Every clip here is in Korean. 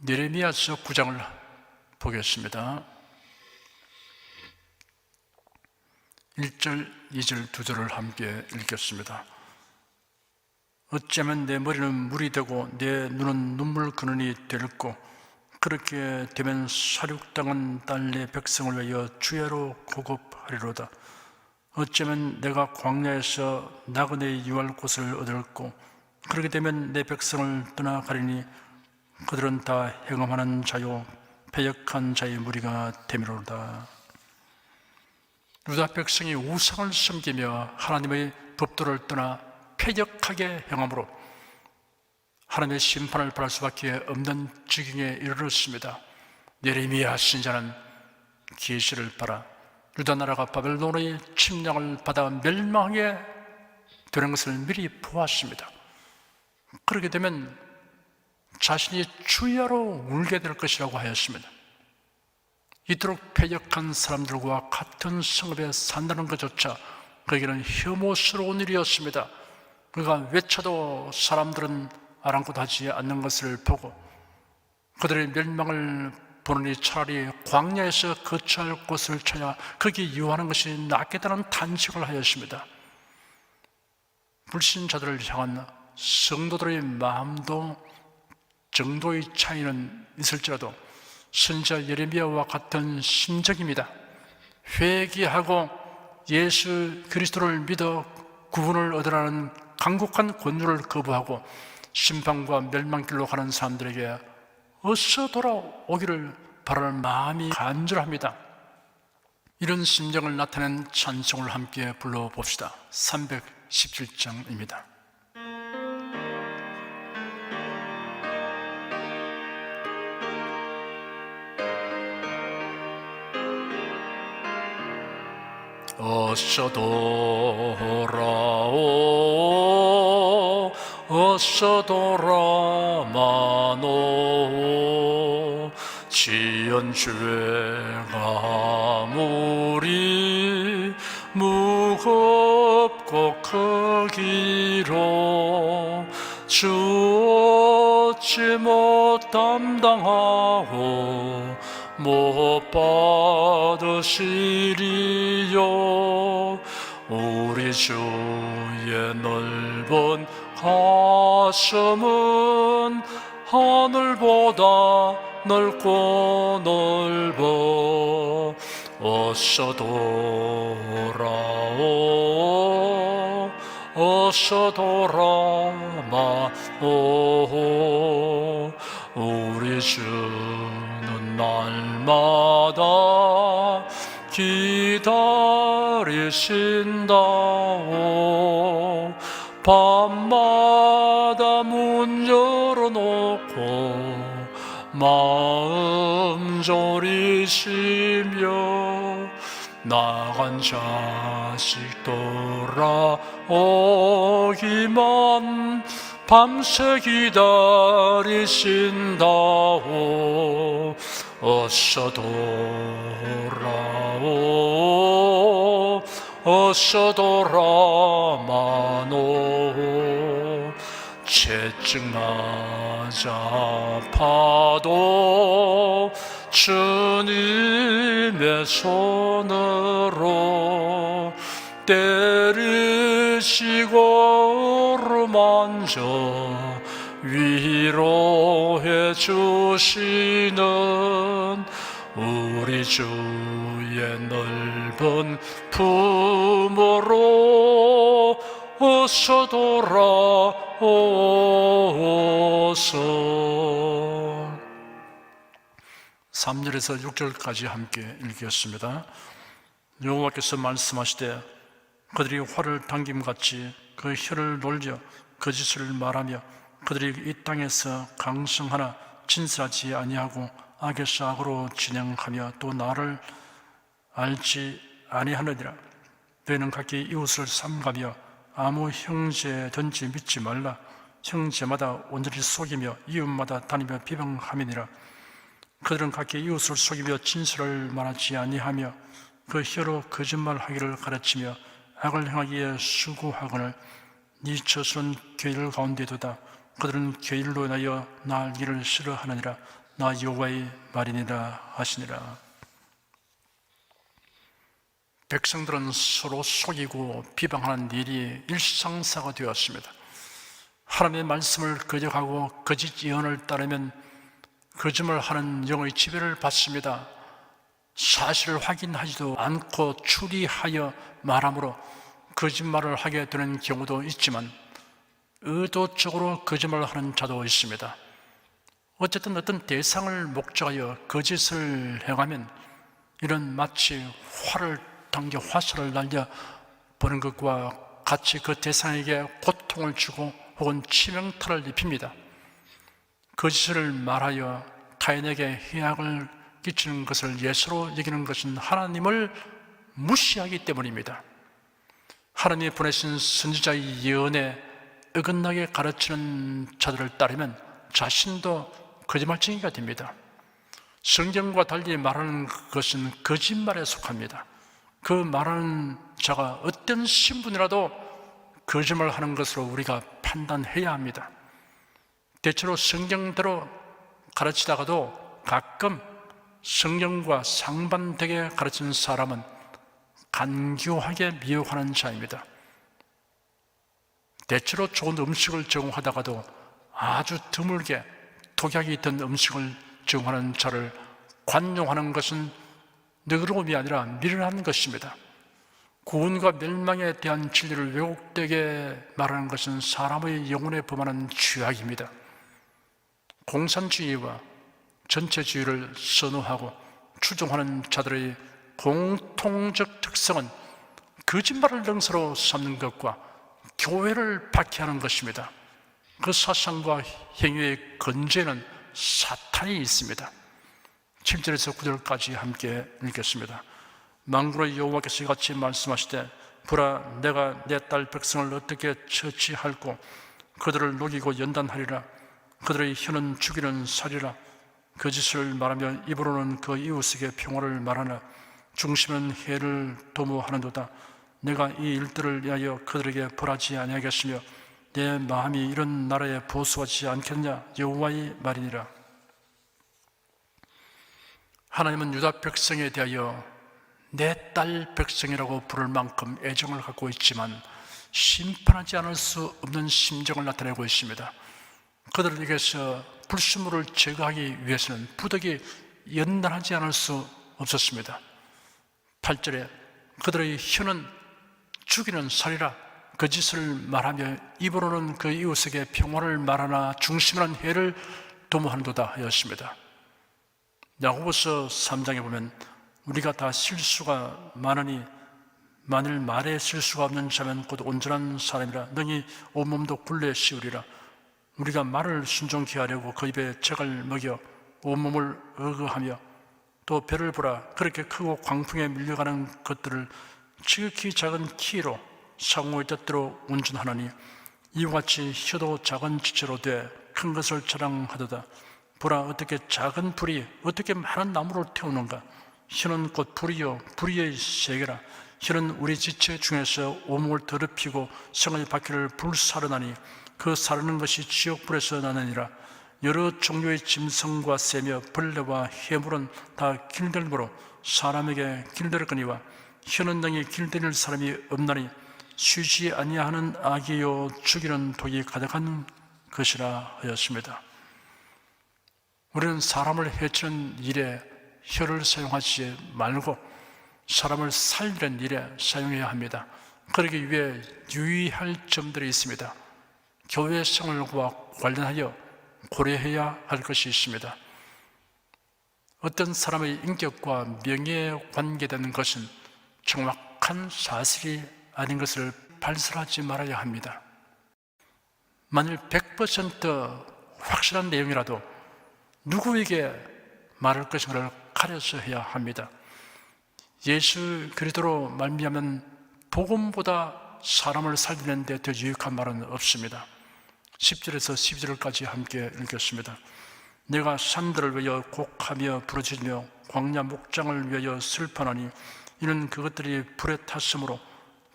예레미야서 9장을 보겠습니다. 1절, 2절, 2절을 함께 읽겠습니다. 어쩌면 내 머리는 물이 되고 내 눈은 눈물 근원이 될고 그렇게 되면 사륙당한 딸 내 백성을 위하여 주야로 고급하리로다. 어쩌면 내가 광야에서 나그네의 유할 곳을 얻을고 그렇게 되면 내 백성을 떠나가리니 그들은 다 행음하는 자요 패역한 자의 무리가 되미로다. 유다 백성이 우상을 섬기며 하나님의 법도를 떠나 패역하게 행함으로 하나님의 심판을 받을 수밖에 없는 지경에 이르렀습니다. 예레미야 선지자는 계시를 받아 유다 나라가 바벨론의 침략을 받아 멸망하게 되는 것을 미리 보았습니다. 그렇게 되면 자신이 주야로 울게 될 것이라고 하였습니다. 이토록 패역한 사람들과 같은 성읍에 산다는 것조차 그에게는 혐오스러운 일이었습니다. 그가 외쳐도 사람들은 아랑곳 하지 않는 것을 보고 그들의 멸망을 보느니 차라리 광야에서 거처할 곳을 찾아 거기 유하는 것이 낫겠다는 탄식을 하였습니다. 불신자들을 향한 성도들의 마음도 정도의 차이는 있을지라도 선지자 예레미야와 같은 심정입니다. 회개하고 예수 그리스도를 믿어 구원을 얻으라는 간곡한 권유를 거부하고 심판과 멸망길로 가는 사람들에게 어서 돌아오기를 바라는 마음이 간절합니다. 이런 심정을 나타낸 찬송을 함께 불러봅시다. 317장입니다. 어서 돌아오 어서 돌아마노 지은 죄가 무리 무겁고 크기로 주 어찌 못 담당하고 못 받으시리요. 우리 주의 넓은 가슴은 하늘보다 넓고 넓어. 어서 돌아오 어서 돌아마오. 우리 주는 날마다 기다리신다오. 밤마다 문 열어놓고 마음 졸이시며 나간 자식 돌아오기만 밤새 기다리신다오. 어서 돌아오 어서 돌아마노. 채찍 맞아 아파도 주님의 손으로 때리시고 어루만져 위로해 주시는 우리 주의 넓은 품으로 어서 돌아오소. 3절에서 6절까지 함께 읽겠습니다. 여호와께서 말씀하시되 그들이 활을 당김같이 그 혀를 놀려 거짓을 말하며 그들이 이 땅에서 강성하나 진실하지 아니하고 악에서 악으로 진행하며 또 나를 알지 아니하느니라. 너희는 각기 이웃을 삼가며 아무 형제든지 믿지 말라. 형제마다 온전히 속이며 이웃마다 다니며 비방함이니라. 그들은 각기 이웃을 속이며 진실을 말하지 아니하며 그 혀로 거짓말하기를 가르치며 악을 행하기에 수고하거늘 네 젖은 교일 가운데 두다. 그들은 교일로 인하여 나기를 싫어하느니라. 나 여호와의 말이니라 하시니라. 백성들은 서로 속이고 비방하는 일이 일상사가 되었습니다. 하나님의 말씀을 거역하고 거짓 예언을 따르면 거짓말하는 영의 지배를 받습니다. 사실을 확인하지도 않고 추리하여 말함으로 거짓말을 하게 되는 경우도 있지만 의도적으로 거짓말을 하는 자도 있습니다. 어쨌든 어떤 대상을 목적하여 거짓을 행하면 이런 마치 활을 당겨 화살을 날려 보는 것과 같이 그 대상에게 고통을 주고 혹은 치명타를 입힙니다. 거짓을 말하여 타인에게 해악을 끼치는 것을 예수로 여기는 것은 하나님을 무시하기 때문입니다. 하나님이 보내신 선지자의 예언에 어긋나게 가르치는 자들을 따르면 자신도 거짓말쟁이가 됩니다. 성경과 달리 말하는 것은 거짓말에 속합니다. 그 말하는 자가 어떤 신분이라도 거짓말하는 것으로 우리가 판단해야 합니다. 대체로 성경대로 가르치다가도 가끔 성경과 상반되게 가르치는 사람은 간교하게 미혹하는 자입니다. 대체로 좋은 음식을 제공하다가도 아주 드물게 독약이 있던 음식을 제공하는 자를 관용하는 것은 너그러움이 아니라 미련한 것입니다. 구원과 멸망에 대한 진리를 왜곡되게 말하는 것은 사람의 영혼에 범하는 죄악입니다. 공산주의와 전체주의를 선호하고 추종하는 자들의 공통적 특성은 거짓말을 능사로 삼는 것과 교회를 박해하는 것입니다. 그 사상과 행위의 근저에는 사탄이 있습니다. 7절에서 9절까지 함께 읽겠습니다. 만군의 여호와께서 이같이 말씀하시되 보라, 내가 내 딸 백성을 어떻게 처치할꼬. 그들을 녹이고 연단하리라. 그들의 혀는 죽이는 살이라. 거짓을 말하며 입으로는 그 이웃에게 평화를 말하나 중심은 해를 도모하는도다. 내가 이 일들을 위하여 그들에게 벌하지 아니하겠으며 내 마음이 이런 나라에 보수하지 않겠냐. 여호와의 말이니라. 하나님은 유다 백성에 대하여 내 딸 백성이라고 부를 만큼 애정을 갖고 있지만 심판하지 않을 수 없는 심정을 나타내고 있습니다. 그들에게서 불순물을 제거하기 위해서는 부득이 연단하지 않을 수 없었습니다. 8절에 그들의 혀는 죽이는 살이라. 거짓을 말하며 입으로는 그 이웃에게 평화를 말하나 중심이란 해를 도모하는도다 하였습니다. 야고보서 3장에 보면 우리가 다 실수가 많으니 만일 말에 실수가 없는 자면 곧 온전한 사람이라. 능히 온몸도 굴레 씌우리라. 우리가 말을 순종케 하려고 그 입에 책을 먹여 온몸을 어거하며 또 배를 보라. 그렇게 크고 광풍에 밀려가는 것들을 지극히 작은 키로 상호의 뜻대로 운전하느니 이와 같이 혀도 작은 지체로 돼 큰 것을 자랑하도다. 보라, 어떻게 작은 불이 어떻게 많은 나무를 태우는가. 혀는 곧 불이요 불의의 세계라. 혀는 우리 지체 중에서 온몸을 더럽히고 생의 바퀴를 불사르나니 그 사르는 것이 지옥불에서 나느니라. 여러 종류의 짐승과 새며 벌레와 해물은 다 길들므로 사람에게 길들거니와 혀는 능히 길들일 사람이 없나니 쉬지 아니하는 악이요 죽이는 독이 가득한 것이라 하였습니다. 우리는 사람을 해치는 일에 혀를 사용하지 말고 사람을 살리는 일에 사용해야 합니다. 그러기 위해 유의할 점들이 있습니다. 교회 생활과 관련하여 고려해야 할 것이 있습니다. 어떤 사람의 인격과 명예에 관계되는 것은 정확한 사실이 아닌 것을 발설하지 말아야 합니다. 만일 100% 확실한 내용이라도 누구에게 말할 것인가를 가려서 해야 합니다. 예수 그리스도로 말미암은 복음보다 사람을 살리는 데 더 유익한 말은 없습니다. 10절에서 12절까지 함께 읽겠습니다. 내가 산들을 위하여 곡하며 부르짖으며 광야 목장을 위하여 슬퍼하니 이는 그것들이 불에 탔으므로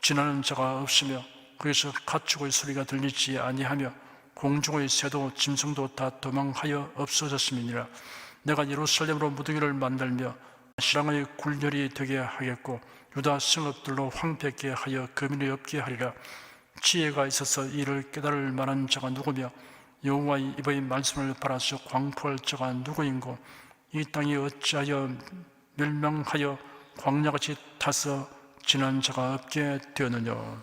지나는 자가 없으며 거기서 가축의 소리가 들리지 아니하며 공중의 새도 짐승도 다 도망하여 없어졌음이니라. 내가 예루살렘으로 무더기를 만들며 신랑의 굴렬이 되게 하겠고 유다 성읍들로 황폐케 하여 거민이 없게 하리라. 지혜가 있어서 이를 깨달을 만한 자가 누구며 여호와의 입의 말씀을 팔아서 광포할 자가 누구인고 이 땅이 어찌하여 멸망하여 광야같이 타서 지난 자가 없게 되었느냐.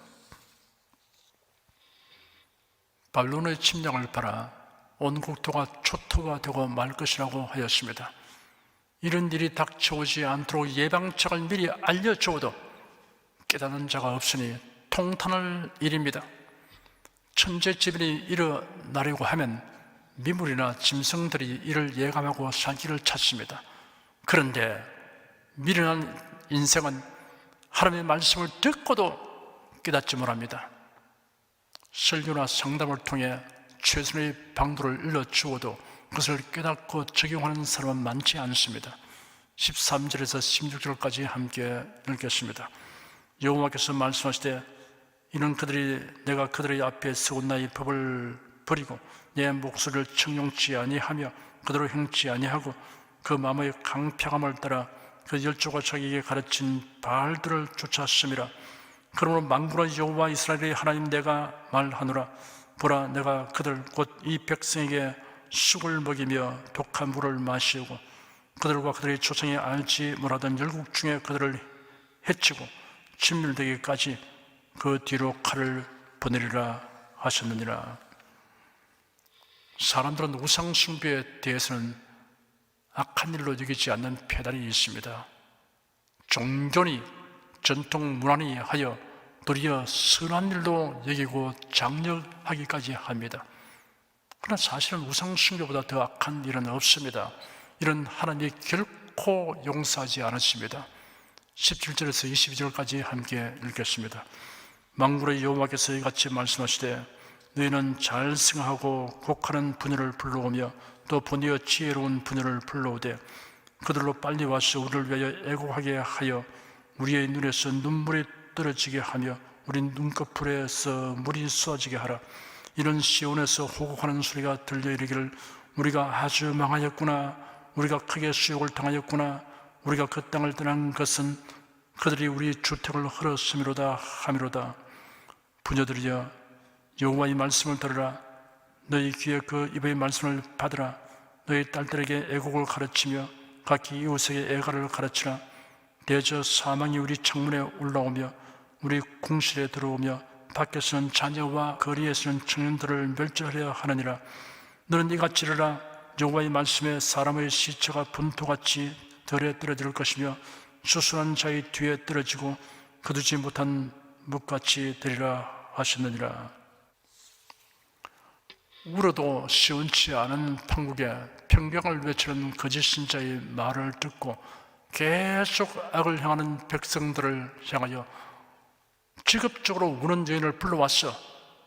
바벨론의 침략을 바라 온 국토가 초토화 되고 말 것이라고 하였습니다. 이런 일이 닥쳐오지 않도록 예방책을 미리 알려주어도 깨닫는 자가 없으니 통탄할 일입니다. 천재지변이 일어나려고 하면 미물이나 짐승들이 이를 예감하고 살기를 찾습니다. 그런데 미련한 인생은 하나님의 말씀을 듣고도 깨닫지 못합니다. 설교나 상담을 통해 최선의 방도를 일러주어도 그것을 깨닫고 적용하는 사람은 많지 않습니다. 13절에서 16절까지 함께 읽겠습니다. 여호와께서 말씀하시되 이는 그들이 내가 그들의 앞에 세운 나의 법을 버리고 내 목소리를 청용치 아니하며 그대로 행치 아니하고 그 마음의 강팍함을 따라 그 열조가 자기에게 가르친 바알들을 쫓았음이라. 그러므로 만군의 여호와 이스라엘의 하나님 내가 말하노라. 보라, 내가 그들 곧 이 백성에게 쑥을 먹이며 독한 물을 마시고 그들과 그들의 조상이 알지 못하던 열국 중에 그들을 해치고 진멸되기까지 그 뒤로 칼을 보내리라 하셨느니라. 사람들은 우상 숭배에 대해서는 악한 일로 여기지 않는 패단이 있습니다. 종교니 전통 문화니 하여 도리어 선한 일로 여기고 장려하기까지 합니다. 그러나 사실은 우상 숭배보다 더 악한 일은 없습니다. 이런 하나님이 결코 용서하지 않으십니다. 17절에서 22절까지 함께 읽겠습니다. 만군의 여호와께서 이같이 말씀하시되 너희는 잘 생각하고 곡하는 부녀를 불러오며 또 보내어 지혜로운 부녀를 불러오되 그들로 빨리 와서 우리를 위하여 애곡하게 하여 우리의 눈에서 눈물이 떨어지게 하며 우리 눈꺼풀에서 물이 쏟아지게 하라. 이런 시온에서 호곡하는 소리가 들려 이르기를 우리가 아주 망하였구나. 우리가 크게 수욕을 당하였구나. 우리가 그 땅을 떠난 것은 그들이 우리 주택을 헐었음이로다 하미로다. 부녀들이여 여호와의 말씀을 들으라. 너희 귀에 그 입의 말씀을 받으라. 너희 딸들에게 애곡을 가르치며 각기 이웃에게 애가를 가르치라. 대저 사망이 우리 창문에 올라오며 우리 궁실에 들어오며 밖에서는 자녀와 거리에서는 청년들을 멸절하려 하느니라. 너는 이같이 이르라. 여호와의 말씀에 사람의 시체가 분토같이 덜에 떨어질 것이며 수순한 자의 뒤에 떨어지고 거두지 못한 묵같이 되리라 하셨느니라. 울어도 시원치 않은 판국에 평강을 외치는 거짓 신자의 말을 듣고 계속 악을 향하는 백성들을 향하여 직업적으로 우는 여인을 불러왔어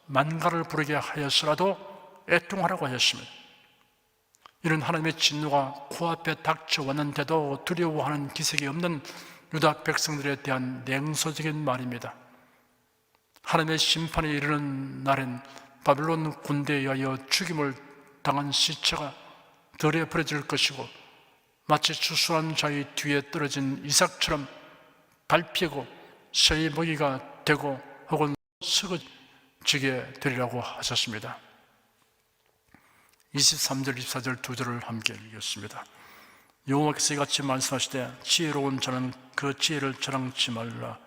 만가를 부르게 하여서라도 애통하라고 하였습니다. 이런 하나님의 진노가 코앞에 닥쳐왔는데도 두려워하는 기색이 없는 유다 백성들에 대한 냉소적인 말입니다. 하나님의 심판이 이르는 날엔 바벨론 군대에 의하여 죽임을 당한 시체가 덜에 버려질 것이고 마치 추수한 자의 뒤에 떨어진 이삭처럼 밟히고 새의 먹이가 되고 혹은 썩어지게 되리라고 하셨습니다. 23절, 24절 두 절을 함께 읽겠습니다. 여호와께서 이같이 말씀하시되 지혜로운 자는 그 지혜를 자랑치 말라.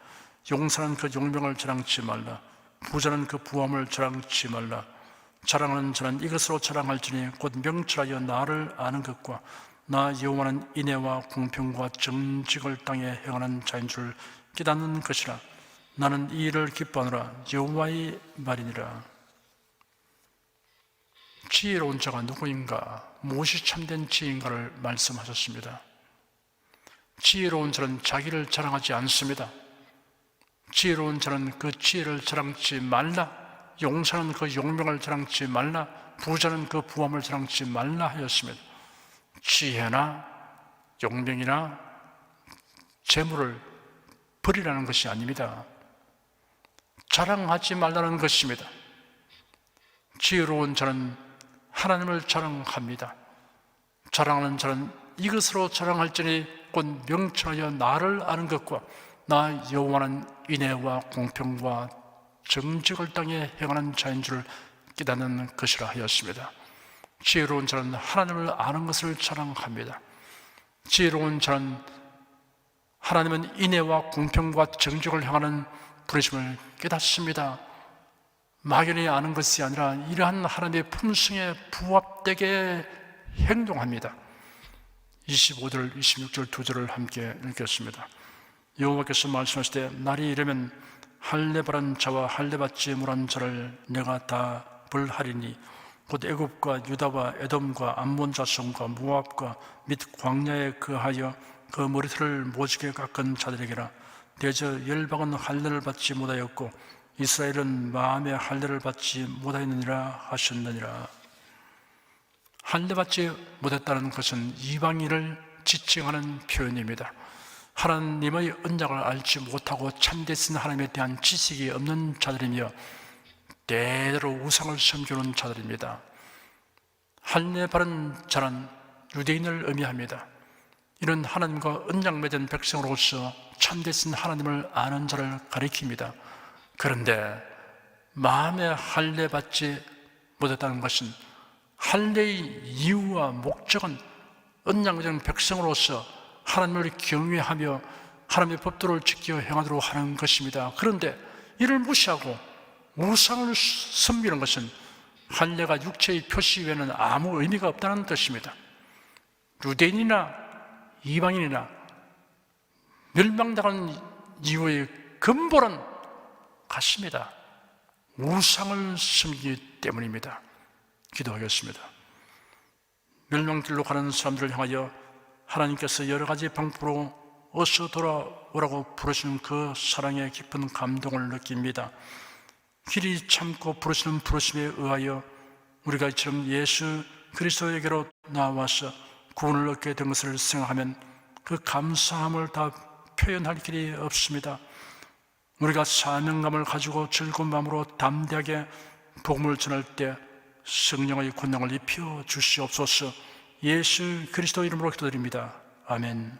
용사는 그 용명을 자랑치 말라. 부자는 그 부함을 자랑치 말라. 자랑하는 자는 이것으로 자랑할지니 곧 명철하여 나를 아는 것과 나 여호와는 인애와 공평과 정직을 땅에 행하는 자인 줄 깨닫는 것이라. 나는 이 일을 기뻐하노라. 여호와의 말이니라. 지혜로운 자가 누구인가? 무엇이 참된 지혜인가를 말씀하셨습니다. 지혜로운 자는 자기를 자랑하지 않습니다. 지혜로운 자는 그 지혜를 자랑치 말라. 용사는 그 용명을 자랑치 말라. 부자는 그 부함을 자랑치 말라 하였습니다. 지혜나 용명이나 재물을 버리라는 것이 아닙니다. 자랑하지 말라는 것입니다. 지혜로운 자는 하나님을 자랑합니다. 자랑하는 자는 이것으로 자랑할지니 곧 명철하여 나를 아는 것과 나 여호와는 인애와 공평과 정직을 땅에 행하는 자인 줄 깨닫는 것이라 하였습니다. 지혜로운 자는 하나님을 아는 것을 자랑합니다. 지혜로운 자는 하나님은 인애와 공평과 정직을 향하는 부르심을 깨닫습니다. 막연히 아는 것이 아니라 이러한 하나님의 품성에 부합되게 행동합니다. 25절, 26절 두 절을 함께 읽겠습니다. 여호와께서 말씀하시되 날이 이르면 할례 바른 자와 할례 받지 못한 자를 내가 다 벌하리니 곧 애굽과 유다와 에돔과 암몬 자손과 모압과 및 광야에 거하여 그 머리털을 모지게 깎은 자들에게라. 대저 열방은 할례를 받지 못하였고 이스라엘은 마음의 할례를 받지 못하였느니라 하셨느니라. 할례 받지 못했다는 것은 이방인을 지칭하는 표현입니다. 하나님의 언약을 알지 못하고 참되신 하나님에 대한 지식이 없는 자들이며 대대로 우상을 섬기는 자들입니다. 할례 바른 자는 유대인을 의미합니다. 이는 하나님과 언약 맺은 백성으로서 참되신 하나님을 아는 자를 가리킵니다. 그런데 마음에 할례 받지 못했다는 것은 할례의 이유와 목적은 언약 맺은 백성으로서 하나님을 경외하며 하나님의 법도를 지켜 행하도록 하는 것입니다. 그런데 이를 무시하고 우상을 섬기는 것은 할례가 육체의 표시 외에는 아무 의미가 없다는 뜻입니다. 유대인이나 이방인이나 멸망당한 이유의 근본은 같습니다. 우상을 섬기기 때문입니다. 기도하겠습니다. 멸망길로 가는 사람들을 향하여 하나님께서 여러 가지 방법으로 어서 돌아오라고 부르시는 그 사랑의 깊은 감동을 느낍니다. 길이 참고 부르시는 부르심에 의하여 우리가 이처럼 예수 그리스도에게로 나와서 구원을 얻게 된 것을 생각하면 그 감사함을 다 표현할 길이 없습니다. 우리가 사명감을 가지고 즐거운 마음으로 담대하게 복음을 전할 때 성령의 권능을 입혀 주시옵소서. 예수 그리스도 이름으로 기도드립니다. 아멘.